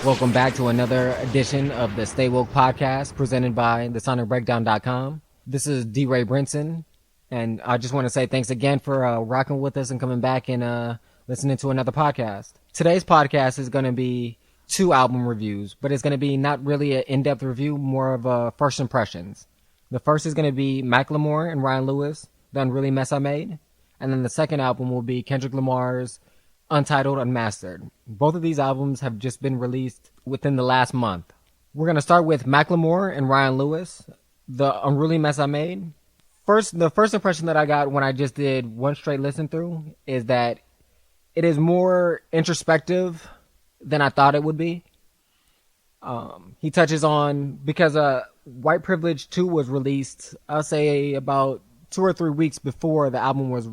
Welcome back to another edition of the Stay Woke podcast presented by thesonicbreakdown.com. This is D. Ray Brinson, and I just want to say thanks again for rocking with us and coming back and listening to another podcast. Today's podcast is going to be 2 album reviews, but it's going to be not really an in-depth review, more of a first impressions. The first is going to be Macklemore and Ryan Lewis, The Unruly Mess I Made, and then the second album will be Kendrick Lamar's Untitled Unmastered. Both of these albums have just been released within the last month. We're going to start with Macklemore and Ryan Lewis, The Unruly Mess I Made. The first impression that I got when I just did one straight listen through is that it is more introspective than I thought it would be. He touches on, because White Privilege 2 was released, I'll say about 2 or 3 weeks before the album was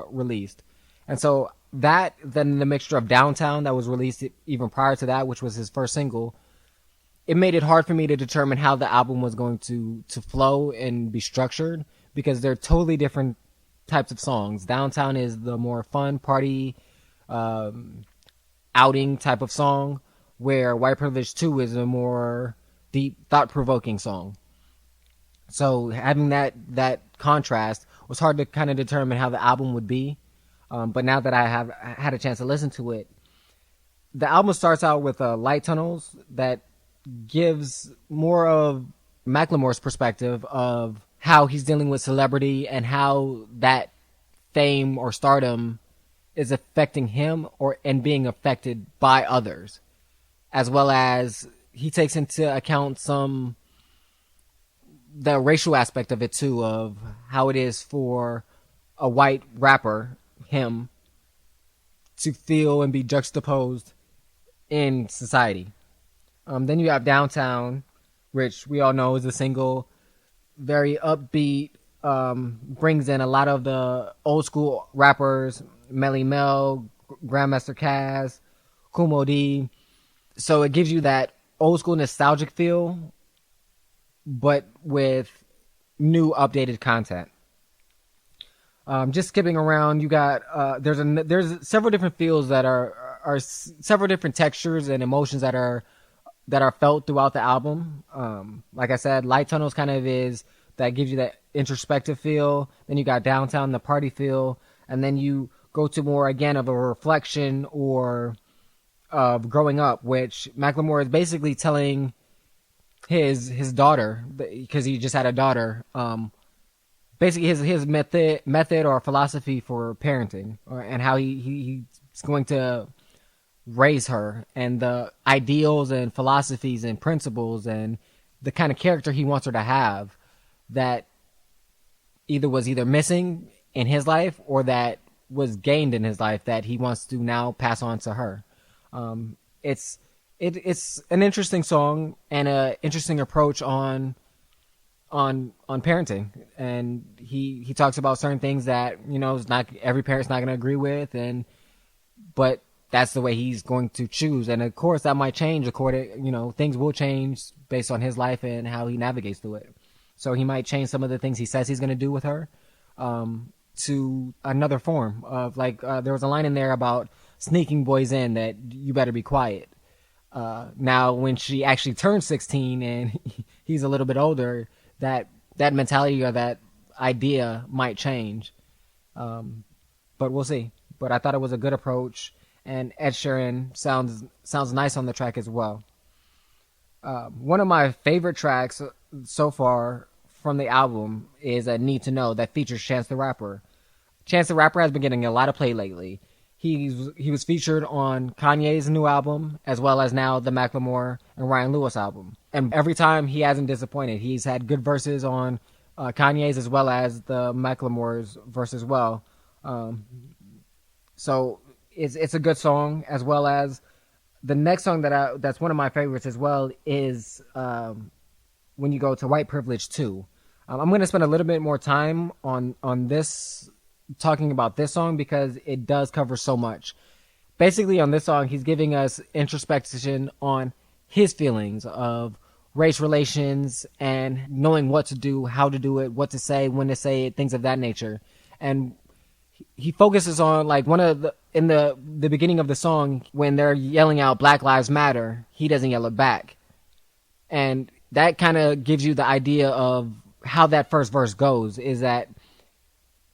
released. And so that, then the mixture of Downtown that was released even prior to that, which was his first single, it made it hard for me to determine how the album was going to flow and be structured, because they're totally different types of songs. Downtown is the more fun, party, outing type of song, where White Privilege 2 is a more deep, thought-provoking song. So having that contrast was hard to kind of determine how the album would be. But now that I have had a chance to listen to it, the album starts out with Light Tunnels that gives more of Macklemore's perspective of how he's dealing with celebrity and how that fame or stardom is affecting him and being affected by others, as well as he takes into account the racial aspect of it too, of how it is for a white rapper, him, to feel and be juxtaposed in society. Then you have Downtown, which we all know is a single, very upbeat, brings in a lot of the old school rappers, Melly Mel, Grandmaster Caz, Kumo D. So it gives you that old school nostalgic feel, but with new updated content. Just skipping around, you got there's several different feels that are several different textures and emotions that are felt throughout the album. Like I said, Light Tunnels kind of that gives you that introspective feel. Then you got Downtown, the party feel, and then you go to more again of a reflection or of growing up, which Macklemore is basically telling his daughter, because he just had a daughter. Basically his method or philosophy for parenting, and how he's going to raise her, and the ideals and philosophies and principles and the kind of character he wants her to have that was either missing in his life or that was gained in his life that he wants to now pass on to her. It's an interesting song and an interesting approach on parenting, and he talks about certain things that is not every parent's not going to agree with, but that's the way he's going to choose, and of course that might change according things will change based on his life and how he navigates through it. So he might change some of the things he says he's going to do with her to another form of, like, there was a line in there about sneaking boys in that you better be quiet. Now when she actually turns 16 and he's a little bit older, that mentality or that idea might change. But we'll see. But I thought it was a good approach, and Ed Sheeran sounds nice on the track as well. One of my favorite tracks so far from the album is Need to Know, that features Chance the Rapper. Chance the Rapper has been getting a lot of play lately. He was featured on Kanye's new album, as well as now the Macklemore and Ryan Lewis album. And every time he hasn't disappointed. He's had good verses on Kanye's as well as the Macklemore's verse as well. So it's a good song, as well as the next song that's one of my favorites as well is when you go to White Privilege 2. I'm going to spend a little bit more time on this, talking about this song, because it does cover so much. Basically, on this song, he's giving us introspection on his feelings of race relations and knowing what to do, how to do it, what to say, when to say it, things of that nature. And he focuses on, like, one of the in the beginning of the song, when they're yelling out Black Lives Matter, he doesn't yell it back. And that kind of gives you the idea of how that first verse goes, is that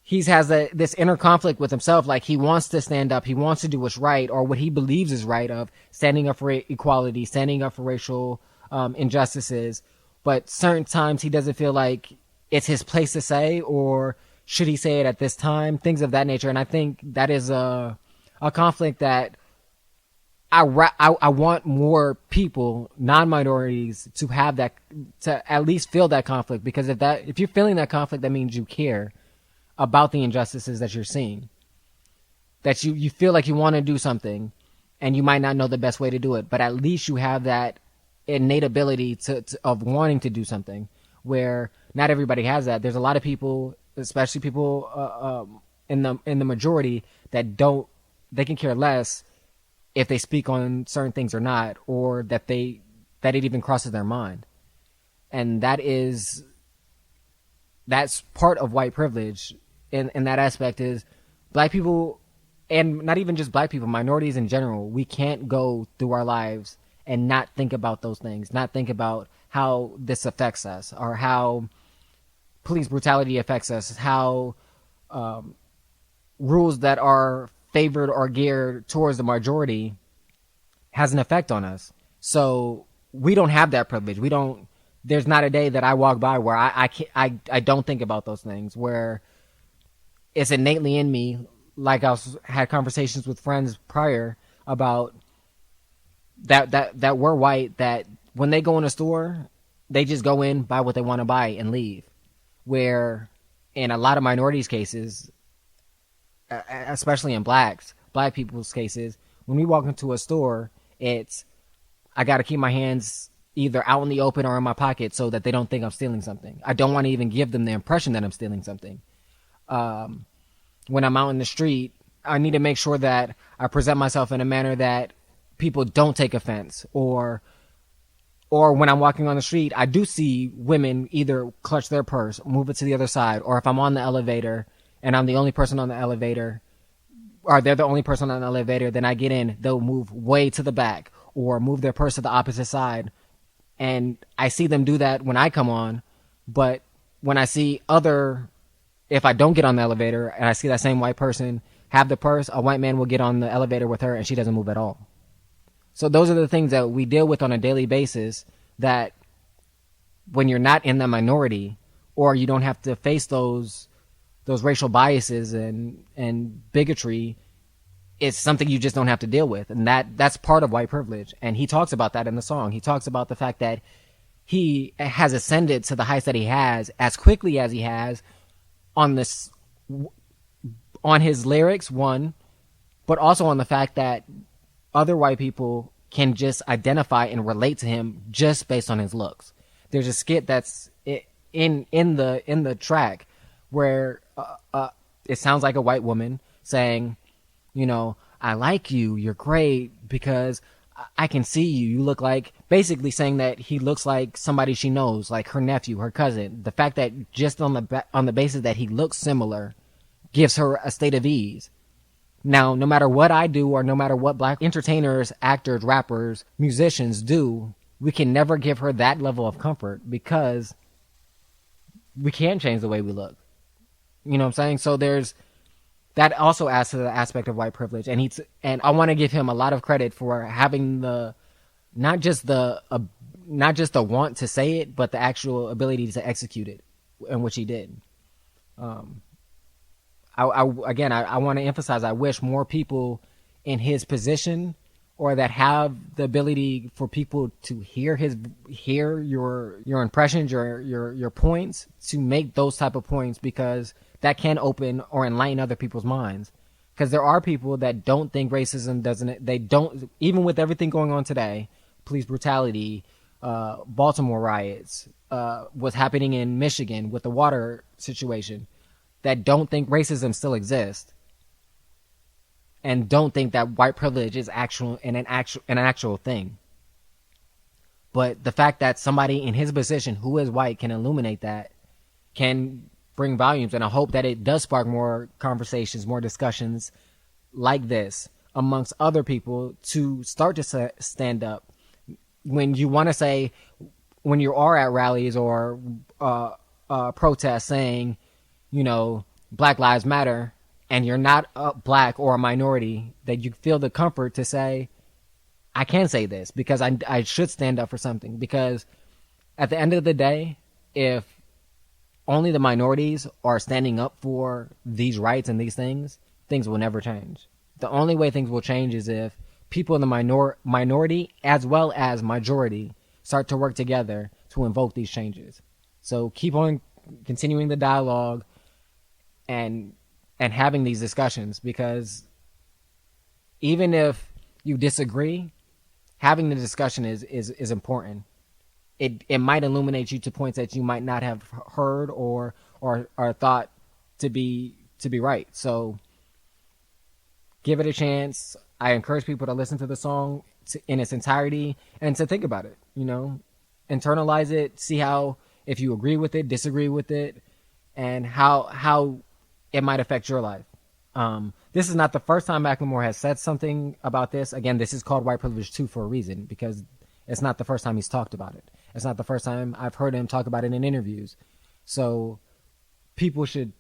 he has this inner conflict with himself. Like, he wants to stand up, he wants to do what's right, or what he believes is right, of standing up for equality, standing up for racial injustices. But certain times he doesn't feel like it's his place to say, or should he say it at this time, things of that nature. And I think that is a conflict that I want more people, non-minorities, to have that, to at least feel that conflict. Because if you're feeling that conflict, that means you care about the injustices that you're seeing. That you feel like you want to do something, and you might not know the best way to do it, but at least you have that innate ability of wanting to do something, where not everybody has that. There's a lot of people, especially people in the majority, that they can care less if they speak on certain things or not, or that it even crosses their mind. And that's part of white privilege in that aspect, is black people, and not even just black people, minorities in general, we can't go through our lives and not think about those things, not think about how this affects us, or how police brutality affects us, how rules that are favored or geared towards the majority has an effect on us. So we don't have that privilege. There's not a day that I walk by where I don't think about those things, where it's innately in me. Like, had conversations with friends prior about that we're white, that when they go in a store, they just go in, buy what they want to buy, and leave. Where in a lot of minorities' cases, especially in black people's cases, when we walk into a store, it's, I got to keep my hands either out in the open or in my pocket so that they don't think I'm stealing something. I don't want to even give them the impression that I'm stealing something. When I'm out in the street, I need to make sure that I present myself in a manner that people don't take offense, or when I'm walking on the street, I do see women either clutch their purse, move it to the other side, or if I'm on the elevator and I'm the only person on the elevator, or they're the only person on the elevator, then I get in, they'll move way to the back or move their purse to the opposite side. And I see them do that when I come on, but when I see if I don't get on the elevator and I see that same white person have the purse, a white man will get on the elevator with her and she doesn't move at all. So those are the things that we deal with on a daily basis, that when you're not in the minority, or you don't have to face those racial biases and bigotry, it's something you just don't have to deal with. And that's part of white privilege. And he talks about that in the song. He talks about the fact that he has ascended to the heights that he has as quickly as he has on his lyrics, one, but also on the fact that other white people can just identify and relate to him just based on his looks. There's a skit that's in the track where it sounds like a white woman saying, I like you, you're great because I can see you. You look like, basically saying that he looks like somebody she knows, like her nephew, her cousin. The fact that just on the basis that he looks similar gives her a state of ease. Now, no matter what I do, or no matter what black entertainers, actors, rappers, musicians do, we can never give her that level of comfort, because we can't change the way we look. You know what I'm saying? So that also adds to the aspect of white privilege. And I want to give him a lot of credit for having not just the want to say it, but the actual ability to execute it, in which he did. I want to emphasize, I wish more people in his position, or that have the ability for people to hear your impressions, your points, to make those type of points, because that can open or enlighten other people's minds. Because there are people that don't think racism even with everything going on today, police brutality, Baltimore riots, what's happening in Michigan with the water situation, that don't think racism still exists, and don't think that white privilege is an actual thing. But the fact that somebody in his position who is white can illuminate that, can bring volumes, and I hope that it does spark more conversations, more discussions, like this amongst other people to start to stand up when you want to say, when you are at rallies or protests saying, Black Lives Matter, and you're not a black or a minority, that you feel the comfort to say, I can say this because I should stand up for something. Because at the end of the day, if only the minorities are standing up for these rights and these things, things will never change. The only way things will change is if people in the minority as well as majority start to work together to invoke these changes. So keep on continuing the dialogue and having these discussions, because even if you disagree, having the discussion is important. It might illuminate you to points that you might not have heard or thought to be right. So give it a chance. I encourage people to listen to the song in its entirety and to think about it. Internalize it. See how, if you agree with it, disagree with it, and how it might affect your life. This is not the first time Macklemore has said something about this. Again, this is called White Privilege 2 for a reason, because it's not the first time he's talked about it. It's not the first time I've heard him talk about it in interviews. So people should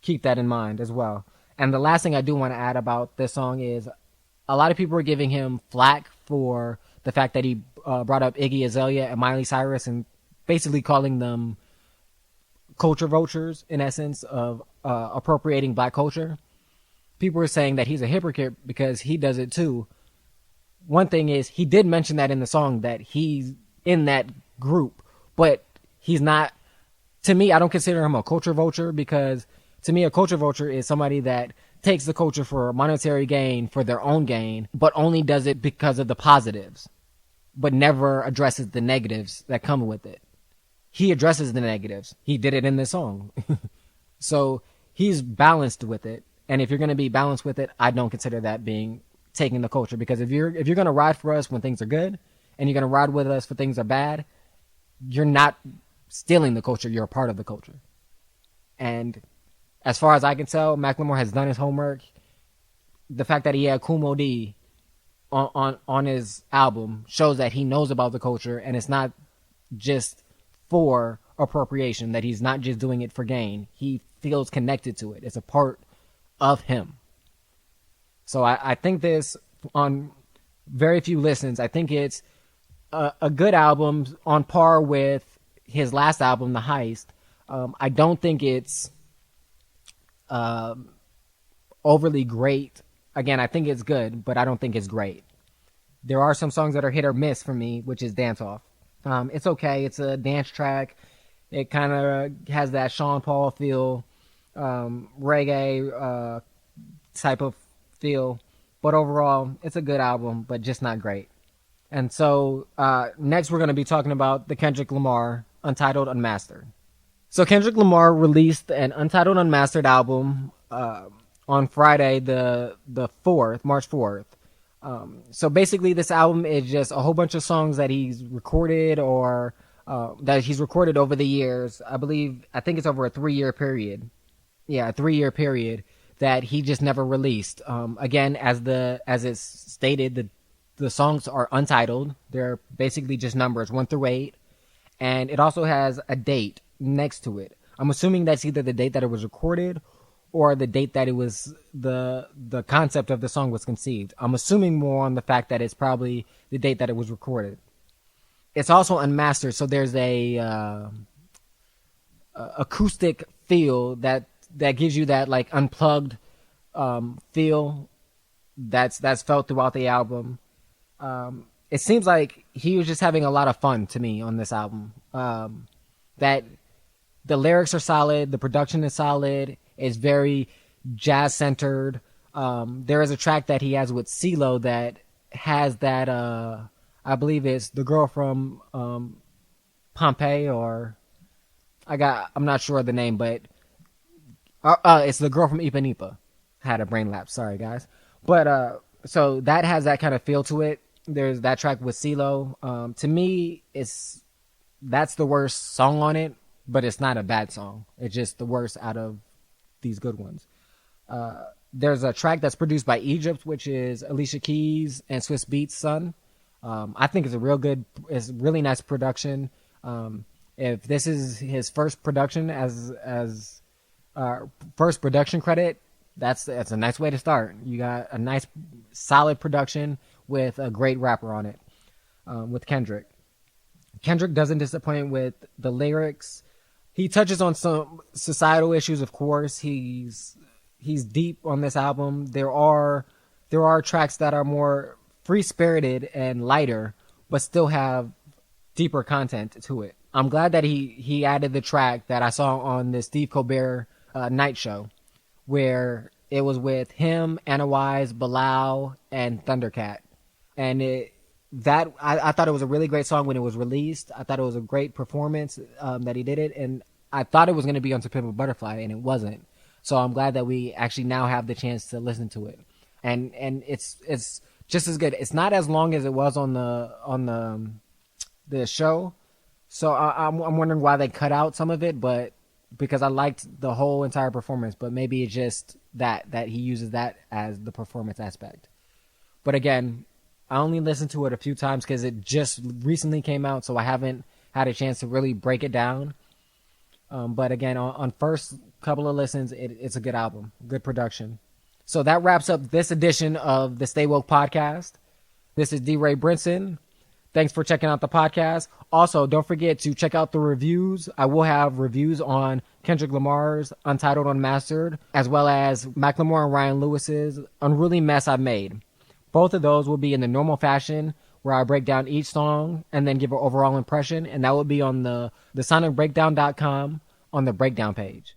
keep that in mind as well. And the last thing I do want to add about this song is a lot of people are giving him flack for the fact that he brought up Iggy Azalea and Miley Cyrus and basically calling them culture vultures, in essence, of appropriating black culture. People are saying that he's a hypocrite because he does it too. One thing is, he did mention that in the song that he's in that group, but he's not. To me, I don't consider him a culture vulture, because to me, a culture vulture is somebody that takes the culture for monetary gain, for their own gain, but only does it because of the positives, but never addresses the negatives that come with it. He addresses the negatives. He did it in this song. So he's balanced with it. And if you're going to be balanced with it, I don't consider that being taking the culture. Because if you're going to ride for us when things are good, and you're going to ride with us when things are bad, you're not stealing the culture. You're a part of the culture. And as far as I can tell, Macklemore has done his homework. The fact that he had Kool Moe Dee on his album shows that he knows about the culture, and it's not just for appropriation, that he's not just doing it for gain. He feels connected to it. It's a part of him. So I think this, on very few listens, I think it's a good album on par with his last album, The Heist. I don't think it's overly great. Again, I think it's good, but I don't think it's great. There are some songs that are hit or miss for me, which is Dance Off. It's okay. It's a dance track. It kind of has that Sean Paul feel, reggae type of feel. But overall, it's a good album, but just not great. And so next we're going to be talking about the Kendrick Lamar Untitled Unmastered. So Kendrick Lamar released an Untitled Unmastered album on Friday, the 4th, March 4th. So basically this album is just a whole bunch of songs that he's recorded or that he's recorded over the years. I think it's over a 3-year period. Yeah, a 3-year period that he just never released. Again, as it's stated, the songs are untitled. They're basically just numbers 1 through 8. And it also has a date next to it. I'm assuming that's either the date that it was recorded or the date that it was the concept of the song was conceived. I'm assuming more on the fact that it's probably the date that it was recorded. It's also unmastered, so there's a acoustic feel that gives you that like unplugged feel that's felt throughout the album. It seems like he was just having a lot of fun to me on this album. That the lyrics are solid, the production is solid. It's very jazz-centered. There is a track that he has with CeeLo that has that, I believe it's the girl from Pompeii, or I'm not sure of the name, but it's the girl from Ipanema. Had a brain lapse, sorry guys. But so that has that kind of feel to it. There's that track with CeeLo. To me, that's the worst song on it, but it's not a bad song. It's just the worst out of these good ones. There's a track that's produced by Egypt, which is Alicia Keys and Swiss Beats' son. I think it's really nice production. If this is his first production as first production credit, that's a nice way to start. You got a nice solid production with a great rapper on it, with Kendrick. Kendrick doesn't disappoint with the lyrics. He touches on some societal issues, of course. He's deep on this album. There are tracks that are more free-spirited and lighter, but still have deeper content to it. I'm glad that he added the track that I saw on the Steve Colbert night show, where it was with him, Anna Wise, Bilal, and Thundercat. And I thought it was a really great song when it was released. I thought it was a great performance that he did it, and I thought it was going to be on To Pimp a Butterfly, and it wasn't. So I'm glad that we actually now have the chance to listen to it, and it's just as good. It's not as long as it was on the show, so I'm wondering why they cut out some of it, but because I liked the whole entire performance, but maybe it's just that he uses that as the performance aspect. But again, I only listened to it a few times because it just recently came out, so I haven't had a chance to really break it down. But again, on first couple of listens, it's a good album, good production. So that wraps up this edition of the Stay Woke podcast. This is D. Ray Brinson. Thanks for checking out the podcast. Also, don't forget to check out the reviews. I will have reviews on Kendrick Lamar's Untitled Unmastered, as well as Macklemore and Ryan Lewis's Unruly Mess I Made. Both of those will be in the normal fashion, where I break down each song and then give an overall impression, and that will be on the sonicbreakdown.com on the breakdown page.